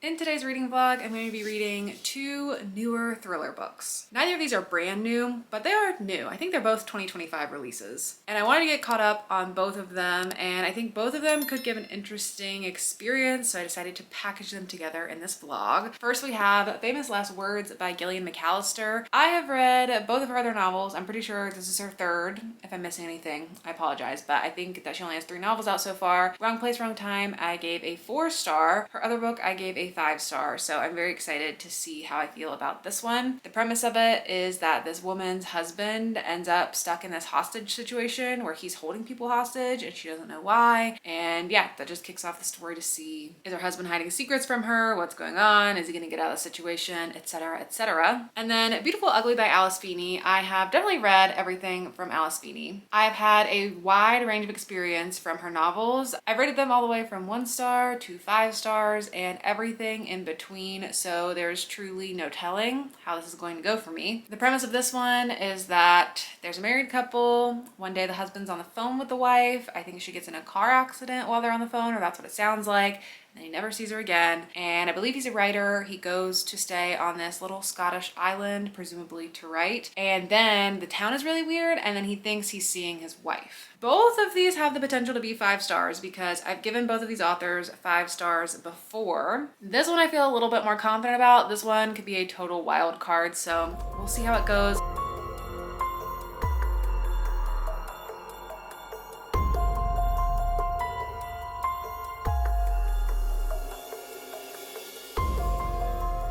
In today's reading vlog, I'm going to be reading two newer thriller books. Neither of these are brand new, but they are new. I think they're both 2025 releases. And I wanted to get caught up on both of them, and I think both of them could give an interesting experience, so I decided to package them together in this vlog. First, we have Famous Last Words by Gillian McAllister. I have read both of her other novels. I'm pretty sure this is her third. If I'm missing anything, I apologize, but I think that she only has 3 novels out so far. Wrong Place, Wrong Time, I gave a 4-star. Her other book, I gave a 5-star, so I'm very excited to see how I feel about this one. The premise of it is that this woman's husband ends up stuck in this hostage situation where he's holding people hostage and she doesn't know why. And yeah, that just kicks off the story to see, is her husband hiding secrets from her? What's going on? Is he gonna get out of the situation? Etc, etc. And then Beautiful Ugly by Alice Feeney. I have definitely read everything from Alice Feeney. I've had a wide range of experience from her novels. I've rated them all the way from 1 star to 5 stars and everything in between, so there's truly no telling how this is going to go for me. The premise of this one is that there's a married couple. One day the husband's on the phone with the wife. I think she gets in a car accident while they're on the phone, or that's what it sounds like. And he never sees her again. And I believe he's a writer. He goes to stay on this little Scottish island, presumably to write. And then the town is really weird, and then he thinks he's seeing his wife. Both of these have the potential to be 5 stars because I've given both of these authors 5 stars before. This one I feel a little bit more confident about. This one could be a total wild card, so we'll see how it goes.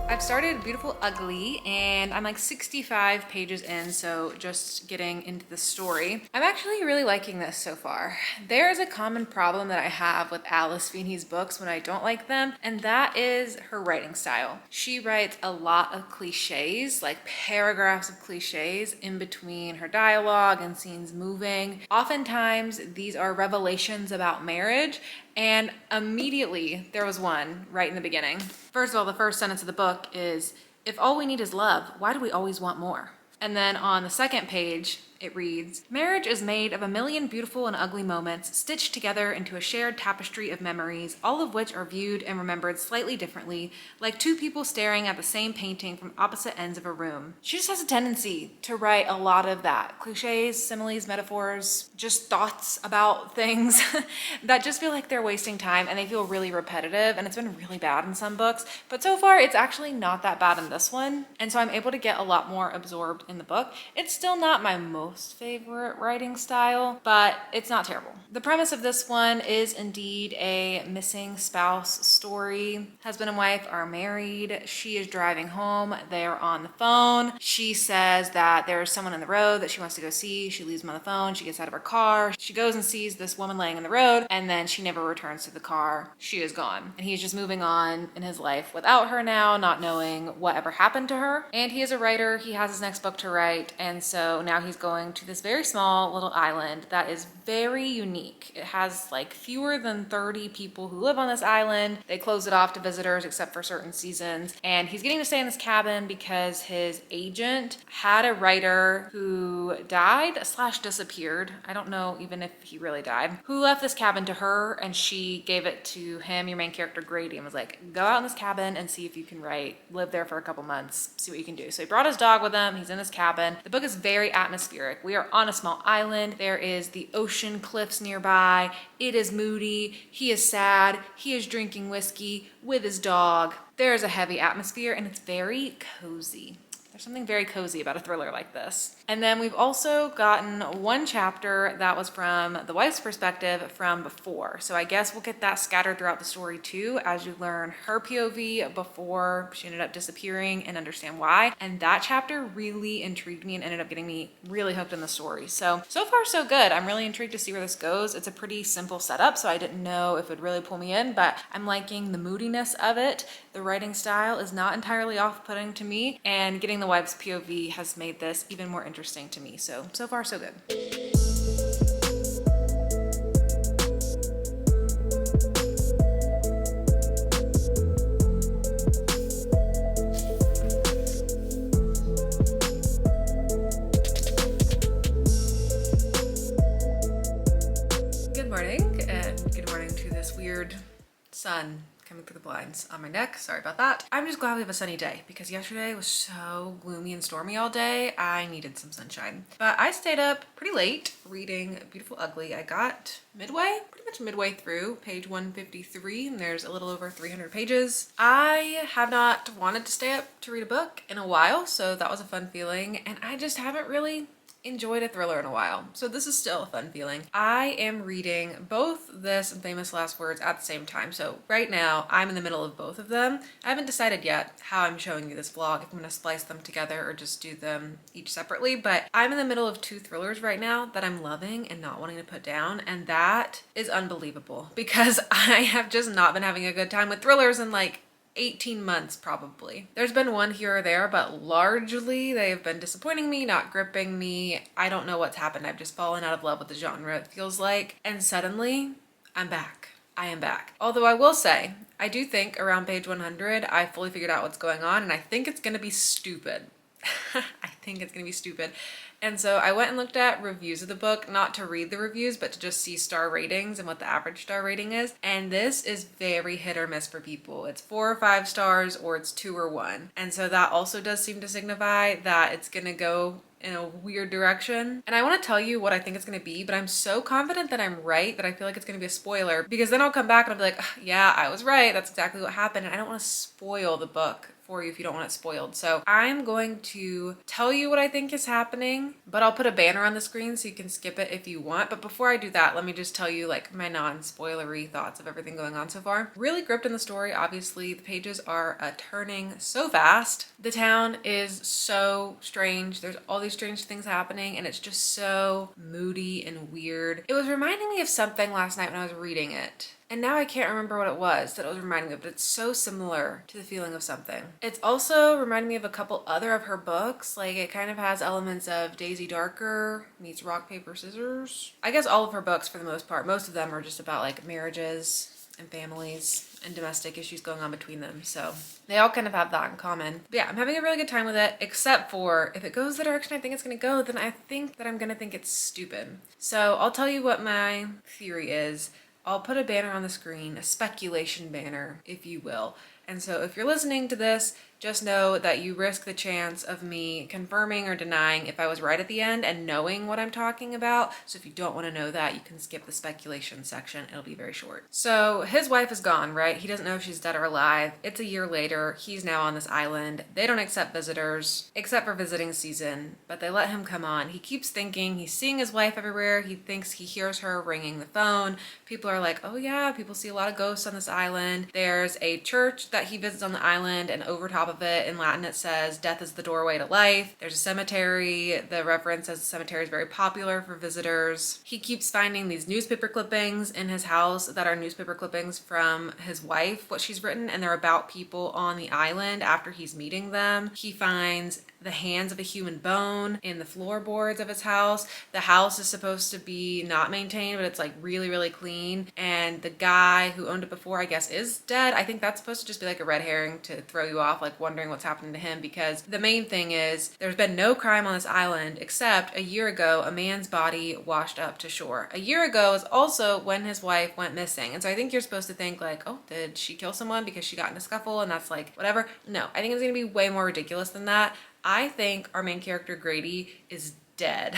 I've started Beautiful Ugly and I'm like 65 pages in, so just getting into the story. I'm actually really liking this so far. There is a common problem that I have with Alice Feeney's books when I don't like them, and that is her writing style. She writes a lot of cliches, like paragraphs of cliches in between her dialogue and scenes moving. Oftentimes these are revelations about marriage, and immediately there was one right in the beginning. First of all, the first sentence of the book is, "If all we need is love, why do we always want more?" And then on the second page, it reads, "Marriage is made of a million beautiful and ugly moments stitched together into a shared tapestry of memories, all of which are viewed and remembered slightly differently, like 2 people staring at the same painting from opposite ends of a room." She just has a tendency to write a lot of that. Cliches, similes, metaphors, just thoughts about things that just feel like they're wasting time and they feel really repetitive, and it's been really bad in some books. But so far, it's actually not that bad in this one, and so I'm able to get a lot more absorbed in the book. It's still not my most favorite writing style, but it's not terrible. The premise of this one is indeed a missing spouse story. Husband and wife are married. She is driving home. They are on the phone. She says that there's someone in the road that she wants to go see. She leaves him on the phone. She gets out of her car. She goes and sees this woman laying in the road, and then she never returns to the car. She is gone. And he's just moving on in his life without her now, not knowing what ever happened to her. And he is a writer. He has his next book to write, and so now he's going to this very small little island that is very unique. It has like fewer than 30 people who live on this island. They close it off to visitors except for certain seasons. And he's getting to stay in this cabin because his agent had a writer who died / disappeared. I don't know even if he really died. Who left this cabin to her, and she gave it to him, your main character Grady, and was like, go out in this cabin and see if you can write. Live there for a couple months, see what you can do. So he brought his dog with him. He's in this cabin. The book is very atmospheric. We are on a small island. There is the ocean cliffs nearby. It is moody. He is sad. He is drinking whiskey with his dog. There is a heavy atmosphere, and it's very cozy. There's something very cozy about a thriller like this. And then we've also gotten one chapter that was from the wife's perspective from before. So I guess we'll get that scattered throughout the story too, as you learn her POV before she ended up disappearing and understand why. And that chapter really intrigued me and ended up getting me really hooked in the story. So far so good. I'm really intrigued to see where this goes. It's a pretty simple setup, so I didn't know if it would really pull me in, but I'm liking the moodiness of it. The writing style is not entirely off-putting to me, and getting the wife's POV has made this even more interesting to me. So far so good. Good morning, and good morning to this weird sun moving through the blinds on my neck. Sorry about that. I'm just glad we have a sunny day because yesterday was so gloomy and stormy all day. I needed some sunshine. But I stayed up pretty late reading Beautiful Ugly. I got pretty much midway through page 153, and there's a little over 300 pages. I have not wanted to stay up to read a book in a while, so that was a fun feeling, and I just haven't really enjoyed a thriller in a while, so this is still a fun feeling. I am reading both this and Famous Last Words at the same time, so right now I'm in the middle of both of them. I haven't decided yet how I'm showing you this vlog, if I'm going to splice them together or just do them each separately, but I'm in the middle of two thrillers right now that I'm loving and not wanting to put down, and that is unbelievable because I have just not been having a good time with thrillers in like 18 months probably. There's been one here or there, but largely they have been disappointing me, not gripping me. I don't know what's happened. I've just fallen out of love with the genre, it feels like. And suddenly, I'm back. I am back. Although I will say, I do think around page 100, I fully figured out what's going on, and I think it's gonna be stupid. I think it's gonna be stupid. And so I went and looked at reviews of the book, not to read the reviews, but to just see star ratings and what the average star rating is. And this is very hit or miss for people. It's 4 or 5 stars, or it's 2 or 1. And so that also does seem to signify that it's gonna go in a weird direction. And I want to tell you what I think it's going to be, but I'm so confident that I'm right that I feel like it's going to be a spoiler, because then I'll come back and I'll be like, yeah, I was right. That's exactly what happened. And I don't want to spoil the book for you if you don't want it spoiled. So I'm going to tell you what I think is happening, but I'll put a banner on the screen so you can skip it if you want. But before I do that, let me just tell you like my non-spoilery thoughts of everything going on so far. Really gripped in the story. Obviously the pages are turning so fast. The town is so strange. There's all these strange things happening, and it's just so moody and weird. It was reminding me of something last night when I was reading it, and now I can't remember what it was that it was reminding me of, but it's so similar to the feeling of something. It's also reminding me of a couple other of her books. Like it kind of has elements of Daisy Darker meets Rock, Paper, Scissors. I guess all of her books for the most part, most of them are just about like marriages and families and domestic issues going on between them. So they all kind of have that in common. But yeah, I'm having a really good time with it, except for if it goes the direction I think it's gonna go, then I think that I'm gonna think it's stupid. So I'll tell you what my theory is. I'll put a banner on the screen, a speculation banner, if you will. And so if you're listening to this, just know that you risk the chance of me confirming or denying if I was right at the end and knowing what I'm talking about. So if you don't want to know that, you can skip the speculation section. It'll be very short. So his wife is gone, right? He doesn't know if she's dead or alive. It's a year later. He's now on this island. They don't accept visitors, except for visiting season, but they let him come on. He keeps thinking he's seeing his wife everywhere. He thinks he hears her ringing the phone. People are like, oh yeah, people see a lot of ghosts on this island. There's a church that he visits on the island, and over top of it in Latin it says death is the doorway to life. There's a cemetery. The reference says the cemetery is very popular for visitors. He keeps finding these newspaper clippings in his house that are newspaper clippings from his wife, what she's written, and they're about people on the island after he's meeting them. He finds the hands of a human bone in the floorboards of his house. The house is supposed to be not maintained, but it's like really, really clean. And the guy who owned it before, I guess, is dead. I think that's supposed to just be like a red herring to throw you off, like wondering what's happening to him, because the main thing is there's been no crime on this island except a year ago a man's body washed up to shore. A year ago is also when his wife went missing. And so I think you're supposed to think like, oh, did she kill someone because she got in a scuffle and that's like whatever? No, I think it's gonna be way more ridiculous than that. I think our main character Grady is dead.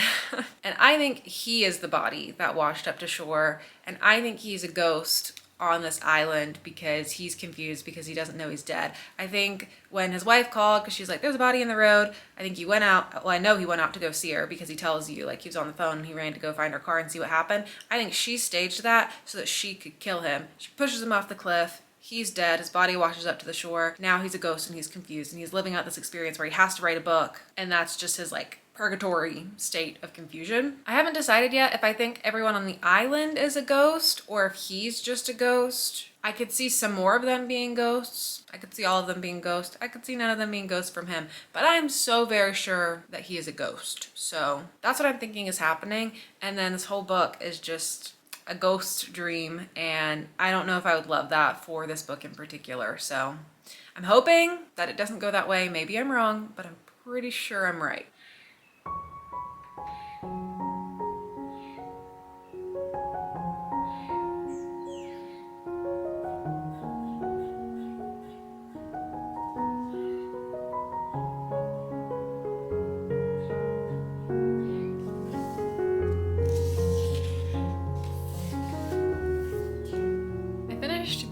And I think he is the body that washed up to shore. And I think he's a ghost on this island because he's confused because he doesn't know he's dead. I think when his wife called, because she's like, there's a body in the road, I think he went out. Well, I know he went out to go see her because he tells you, like, he was on the phone and he ran to go find her car and see what happened. I think she staged that so that she could kill him. She pushes him off the cliff. He's dead. His body washes up to the shore. Now he's a ghost and he's confused and he's living out this experience where he has to write a book. And that's just his like purgatory state of confusion. I haven't decided yet if I think everyone on the island is a ghost or if he's just a ghost. I could see some more of them being ghosts. I could see all of them being ghosts. I could see none of them being ghosts from him. But I'm so very sure that he is a ghost. So that's what I'm thinking is happening. And then this whole book is just a ghost dream, and I don't know if I would love that for this book in particular. So I'm hoping that it doesn't go that way. Maybe I'm wrong, but I'm pretty sure I'm right.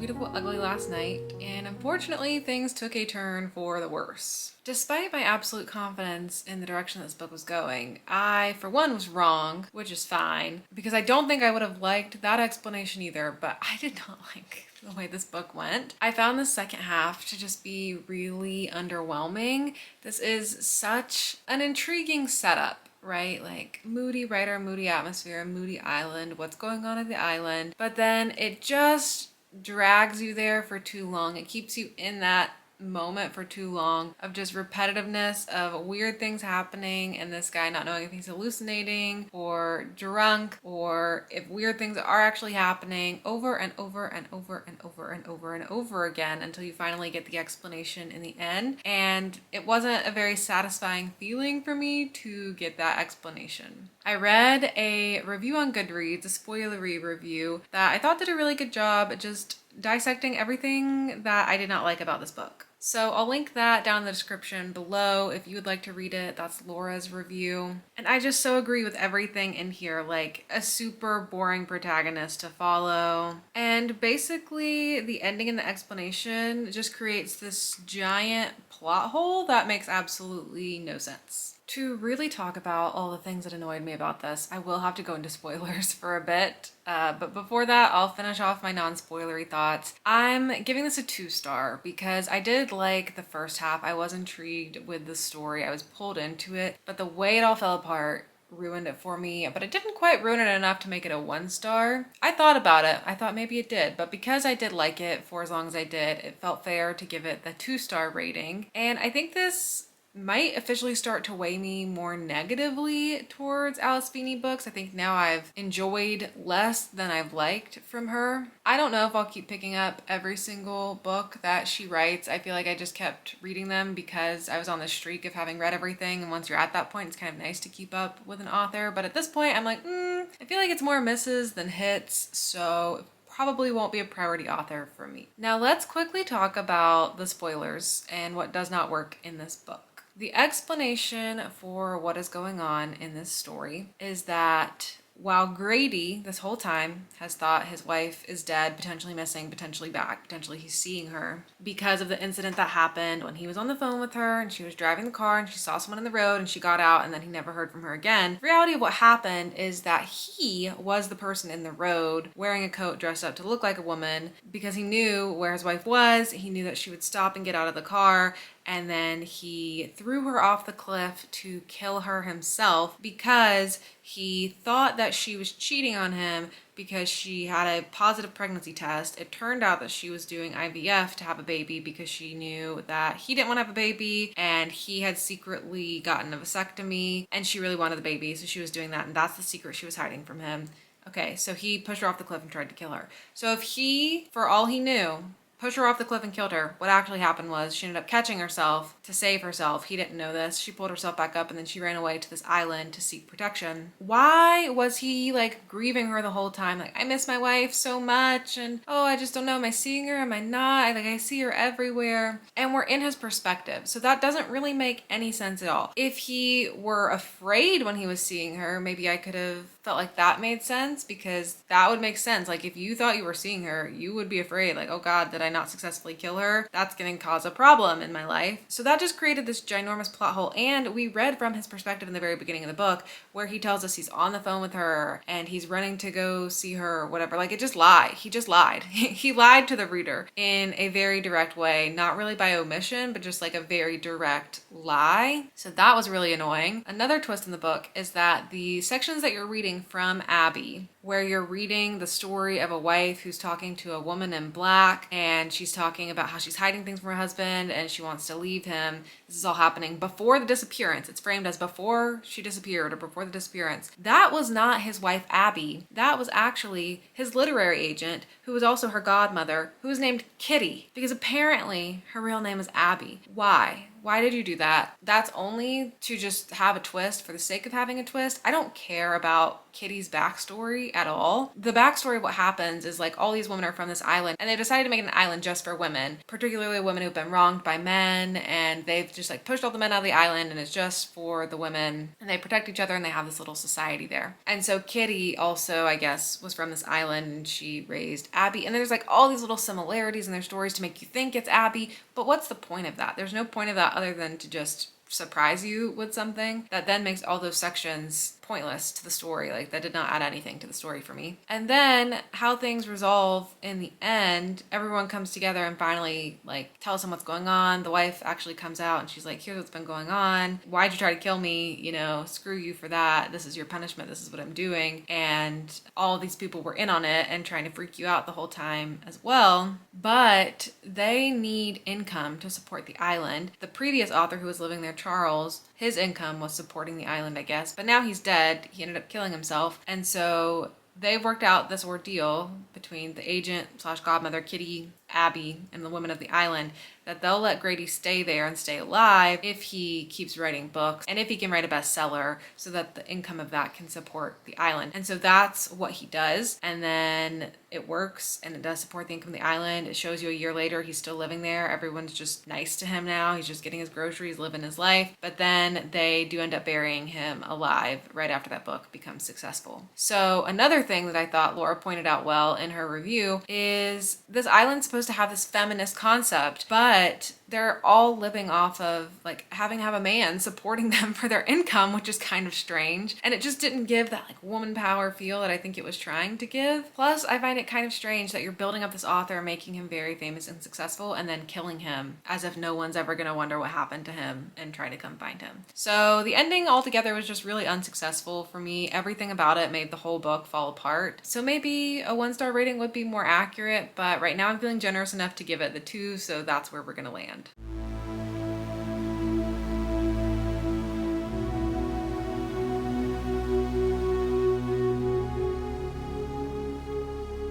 Beautiful Ugly last night, and unfortunately things took a turn for the worse. Despite my absolute confidence in the direction this book was going, I, for one, was wrong, which is fine, because I don't think I would have liked that explanation either, but I did not like the way this book went. I found the second half to just be really underwhelming. This is such an intriguing setup, right? Like moody writer, moody atmosphere, moody island, what's going on at the island, but then it just drags you there for too long. It keeps you in that moment for too long of just repetitiveness of weird things happening and this guy not knowing if he's hallucinating or drunk or if weird things are actually happening over and over and over and over and over and over again until you finally get the explanation in the end. And it wasn't a very satisfying feeling for me to get that explanation. I read a review on Goodreads, a spoilery review, that I thought did a really good job just dissecting everything that I did not like about this book. So I'll link that down in the description below if you would like to read it. That's Laura's review. And I just so agree with everything in here, like a super boring protagonist to follow. And basically the ending and the explanation just creates this giant plot hole that makes absolutely no sense. To really talk about all the things that annoyed me about this, I will have to go into spoilers for a bit. But before that, I'll finish off my non-spoilery thoughts. I'm giving this a 2-star because I did like the first half. I was intrigued with the story. I was pulled into it, but the way it all fell apart ruined it for me, but it didn't quite ruin it enough to make it a 1-star. I thought about it. I thought maybe it did, but because I did like it for as long as I did, it felt fair to give it the 2-star rating. And I think this might officially start to weigh me more negatively towards Alice Feeney books. I think now I've enjoyed less than I've liked from her. I don't know if I'll keep picking up every single book that she writes. I feel like I just kept reading them because I was on the streak of having read everything, and once you're at that point, it's kind of nice to keep up with an author. But at this point, I'm like, I feel like it's more misses than hits, so probably won't be a priority author for me. Now let's quickly talk about the spoilers and what does not work in this book. The explanation for what is going on in this story is that while Grady, this whole time, has thought his wife is dead, potentially missing, potentially back, potentially he's seeing her, because of the incident that happened when he was on the phone with her and she was driving the car and she saw someone in the road and she got out and then he never heard from her again. The reality of what happened is that he was the person in the road wearing a coat dressed up to look like a woman because he knew where his wife was. He knew that she would stop and get out of the car, and then he threw her off the cliff to kill her himself because he thought that she was cheating on him because she had a positive pregnancy test. It turned out that she was doing IVF to have a baby because she knew that he didn't want to have a baby and he had secretly gotten a vasectomy and she really wanted the baby, so she was doing that, and that's the secret she was hiding from him. Okay, so he pushed her off the cliff and tried to kill her. So if he, for all he knew, pushed her off the cliff and killed her, what actually happened was she ended up catching herself to save herself. He didn't know this. She pulled herself back up and then she ran away to this island to seek protection. Why was he like grieving her the whole time? Like, I miss my wife so much and oh, I just don't know, am I seeing her? Am I not? I see her everywhere. And we're in his perspective. So that doesn't really make any sense at all. If he were afraid when he was seeing her, maybe I could have felt like that made sense, because that would make sense. Like if you thought you were seeing her, you would be afraid, like, oh God, did I not successfully kill her? That's gonna cause a problem in my life. So that just created this ginormous plot hole. And we read from his perspective in the very beginning of the book where he tells us he's on the phone with her and he's running to go see her or whatever. Like, it just lied. He just lied. He lied to the reader in a very direct way, not really by omission, but just like a very direct lie. So that was really annoying. Another twist in the book is that the sections that you're reading from Abby, where you're reading the story of a wife who's talking to a woman in black and she's talking about how she's hiding things from her husband and she wants to leave him. This is all happening before the disappearance. It's framed as before she disappeared or before the disappearance. That was not his wife Abby. That was actually his literary agent, who was also her godmother, who was named Kitty, because apparently her real name is Abby. Why? Why did you do that? That's only to just have a twist for the sake of having a twist. I don't care about Kitty's backstory at all. The backstory of what happens is like all these women are from this island and they've decided to make it an island just for women, particularly women who've been wronged by men, and they've just like pushed all the men out of the island and it's just for the women, and they protect each other and they have this little society there. And so Kitty also, I guess, was from this island and she raised Abby, and there's like all these little similarities in their stories to make you think it's Abby, but what's the point of that? There's no point of that other than to just surprise you with something that then makes all those sections pointless to the story. Like, that did not add anything to the story for me. And then how things resolve in the end, everyone comes together and finally like tells him what's going on. The wife actually comes out and she's like, here's what's been going on. Why'd you try to kill me? You know, screw you for that. This is your punishment. This is what I'm doing. And all these people were in on it and trying to freak you out the whole time as well. But they need income to support the island. The previous author who was living there, Charles, his income was supporting the island, I guess, but now he's dead. He ended up killing himself. And so they've worked out this ordeal between the agent / godmother, Kitty, Abby, and the women of the island, that they'll let Grady stay there and stay alive if he keeps writing books and if he can write a bestseller, so that the income of that can support the island. And so that's what he does. And then it works and it does support the income of the island. It shows you a year later, he's still living there. Everyone's just nice to him now. He's just getting his groceries, living his life. But then they do end up burying him alive right after that book becomes successful. So another thing that I thought Laura pointed out well in her review is this island's supposed to have this feminist concept, but they're all living off of like having to have a man supporting them for their income, which is kind of strange. And it just didn't give that like woman power feel that I think it was trying to give. Plus, I find it kind of strange that you're building up this author, making him very famous and successful, and then killing him as if no one's ever gonna wonder what happened to him and try to come find him. So the ending altogether was just really unsuccessful for me. Everything about it made the whole book fall apart. So maybe a 1-star rating would be more accurate, but right now I'm feeling generous enough to give it the 2, so that's where we're gonna land.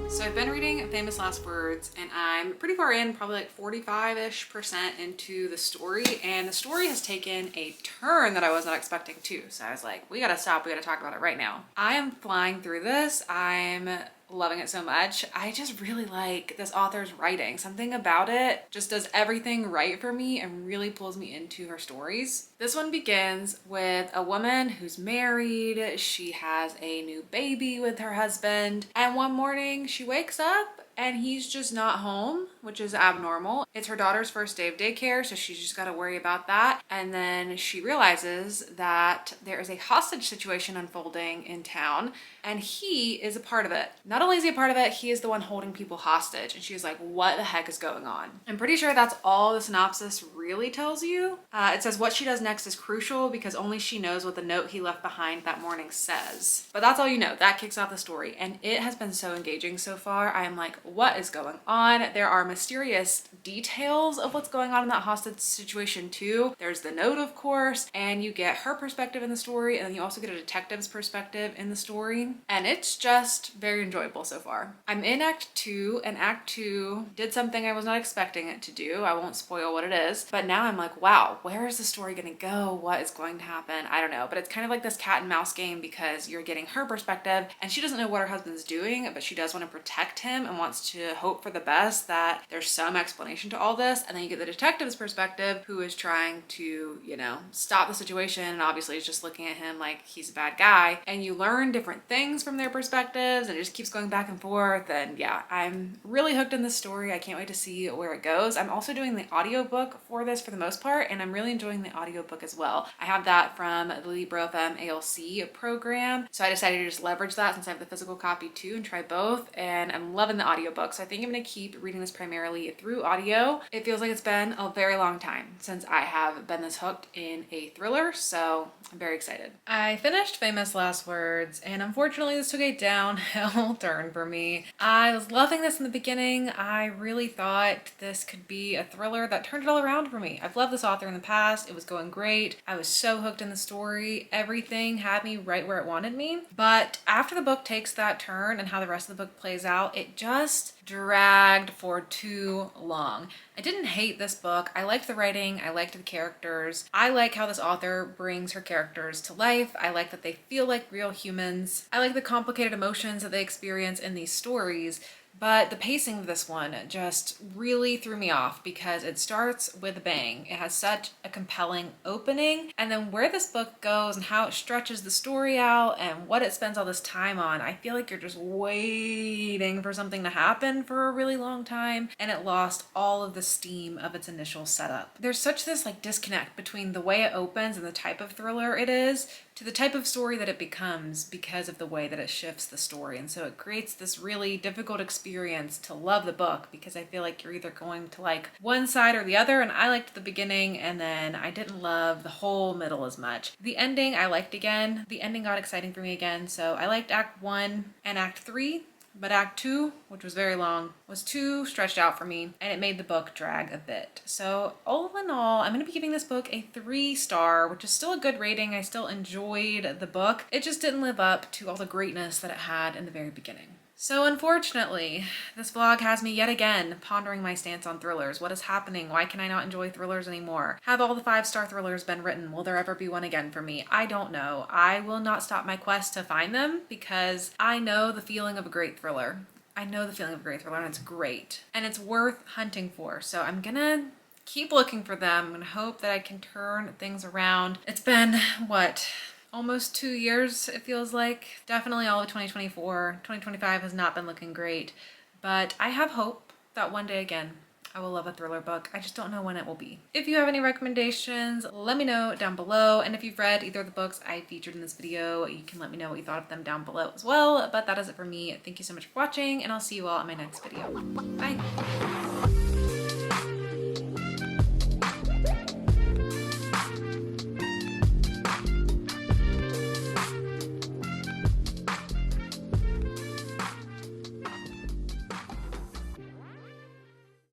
So I've been reading Famous Last Words and I'm pretty far in, probably like 45-ish% into the story, and the story has taken a turn that I was not expecting to. So I was like, we gotta stop, we gotta talk about it right now. I am flying through this. I'm loving it so much. I just really like this author's writing. Something about it just does everything right for me and really pulls me into her stories. This one begins with a woman who's married. She has a new baby with her husband, and one morning she wakes up and he's just not home, which is abnormal. It's her daughter's first day of daycare, so she's just got to worry about that. And then she realizes that there is a hostage situation unfolding in town, and he is a part of it. Not only is he a part of it, he is the one holding people hostage. And she's like, what the heck is going on? I'm pretty sure that's all the synopsis really tells you. It says what she does next is crucial because only she knows what the note he left behind that morning says. But that's all you know. That kicks off the story, and it has been so engaging so far. I am like, what is going on? There are mysterious details of what's going on in that hostage situation too. There's the note, of course, and you get her perspective in the story, and then you also get a detective's perspective in the story, and it's just very enjoyable so far. I'm in Act 2, and Act 2 did something I was not expecting it to do. I won't spoil what it is, but now I'm like, wow, where is the story gonna go? What is going to happen? I don't know, but it's kind of like this cat and mouse game because you're getting her perspective, and she doesn't know what her husband's doing, but she does want to protect him and wants to hope for the best, that there's some explanation to all this. And then you get the detective's perspective, who is trying to, you know, stop the situation, and obviously is just looking at him like he's a bad guy, and you learn different things from their perspectives, and it just keeps going back and forth. And yeah, I'm really hooked in this story. I can't wait to see where it goes. I'm also doing the audiobook for this for the most part, and I'm really enjoying the audiobook as well. I have that from the Libro FM ALC program, so I decided to just leverage that since I have the physical copy too and try both, and I'm loving the audiobook. So I think I'm gonna keep reading this primarily through audio. It feels like it's been a very long time since I have been this hooked in a thriller, so I'm very excited. I finished Famous Last Words, and unfortunately this took a downhill turn for me. I was loving this in the beginning. I really thought this could be a thriller that turned it all around for me. I've loved this author in the past. It was going great. I was so hooked in the story. Everything had me right where it wanted me. But after the book takes that turn and how the rest of the book plays out, it just dragged for too long. I didn't hate this book. I liked the writing. I liked the characters. I like how this author brings her characters to life. I like that they feel like real humans. I like the complicated emotions that they experience in these stories. But the pacing of this one just really threw me off because it starts with a bang. It has such a compelling opening, and then where this book goes and how it stretches the story out and what it spends all this time on, I feel like you're just waiting for something to happen for a really long time, and it lost all of the steam of its initial setup. There's such this like disconnect between the way it opens and the type of thriller it is to the type of story that it becomes because of the way that it shifts the story. And so it creates this really difficult experience to love the book because I feel like you're either going to like one side or the other, and I liked the beginning and then I didn't love the whole middle as much. The ending I liked again. The ending got exciting for me again, so I liked Act 1 and Act 3. But Act 2, which was very long, was too stretched out for me, and it made the book drag a bit. So all in all, I'm going to be giving this book a 3-star, which is still a good rating. I still enjoyed the book. It just didn't live up to all the greatness that it had in the very beginning. So unfortunately, this vlog has me yet again pondering my stance on thrillers. What is happening? Why can I not enjoy thrillers anymore? Have all the 5-star thrillers been written? Will there ever be one again for me? I don't know. I will not stop my quest to find them because I know the feeling of a great thriller. I know the feeling of a great thriller, and it's great. And it's worth hunting for. So I'm gonna keep looking for them. I'm gonna hope that I can turn things around. It's been, what? Almost 2 years, it feels like. Definitely all of 2024. 2025 has not been looking great, but I have hope that one day again, I will love a thriller book. I just don't know when it will be. If you have any recommendations, let me know down below. And if you've read either of the books I featured in this video, you can let me know what you thought of them down below as well. But that is it for me. Thank you so much for watching, and I'll see you all in my next video. Bye.